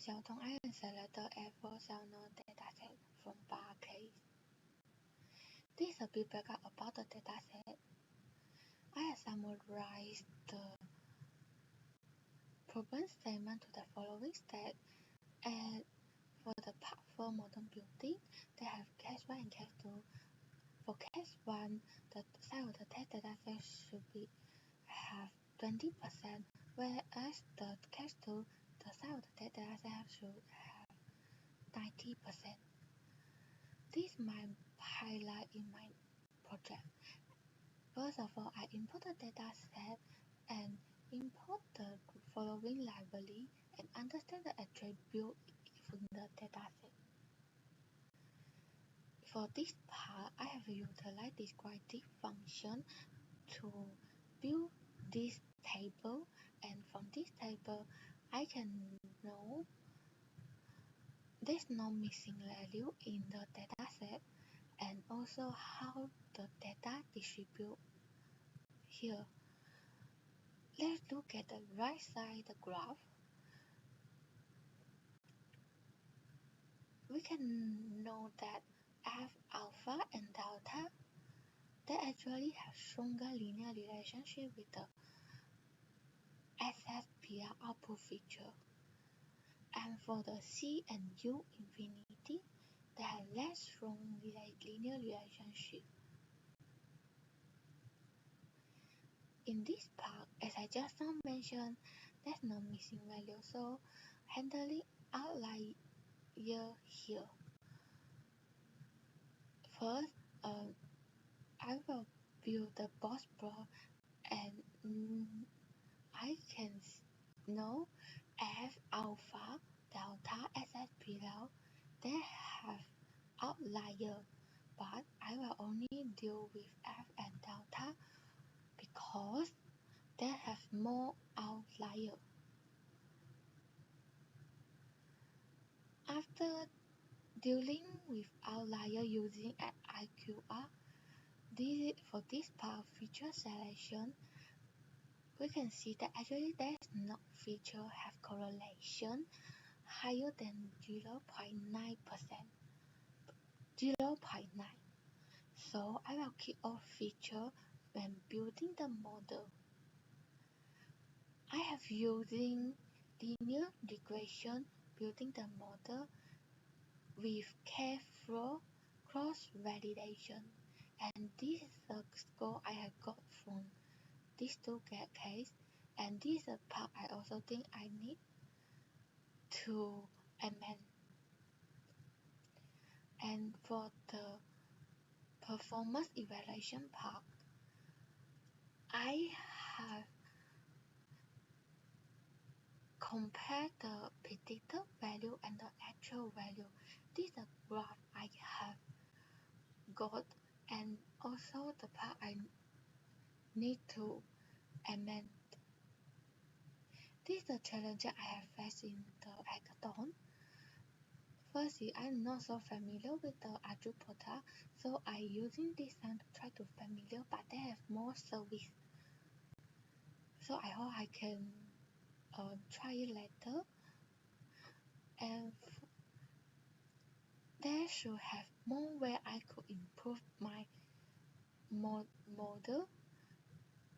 I am select the Airfoil dataset from bar case. This is a bit backup about the dataset. I have summarized the problem statement to the following step. And for the part 4 modern building, they have case 1 and case 2. For case 1, the size of the test dataset should be have 20%, whereas the case 2, the size of the test dataset should have 90%. This might highlight in my project. First of all, I import the dataset and import the following library and understand the attribute in the dataset. For this part, I have utilized descriptive function to build this table, and from this table, I can know there's no missing value in the dataset and also how the data distribute here. Let's look at the right side the graph. We can know that F alpha and delta they actually have stronger linear relationship with the SSPL output feature. And for the C and U infinity, they have less strong linear relationship. In this part, as I just now mentioned, there's no missing value, so handling outlier here. First, I will build the box plot and I can know F alpha delta SSPL they have outlier, but I will only deal with F and delta because they have more outlier. After dealing with outlier using an IQR, for this part feature selection, we can see that actually there is no feature have correlation higher than 0.9%. 0.9. So I will keep all feature when building the model. I have using linear regression building the model with K-flow cross-validation, and this is the score I have got from these two case, and this is a part I also think I need to amend. And for the performance evaluation part, I have compared the predicted value and the actual value. This is the graph I have got, and also the part I need to amend. This is the challenge I have faced in the hackathon. Firstly, I'm not so familiar with the Azure portal, so I using this time to try to familiar, but they have more service. So I hope I can try it later, and there should have more where I could improve my model.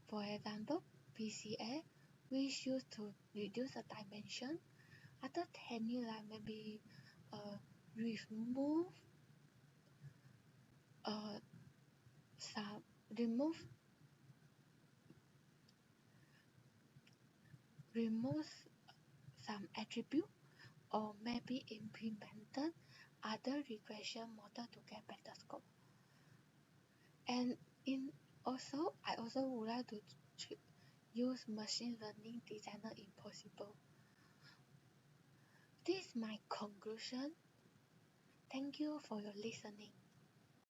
For example, PCA, which used to reduce the dimension. After 10 years, like maybe remove some attribute, or maybe implemented other regression model to get better score. And I also would like to use machine learning designer if possible. This is my conclusion. Thank you for your listening.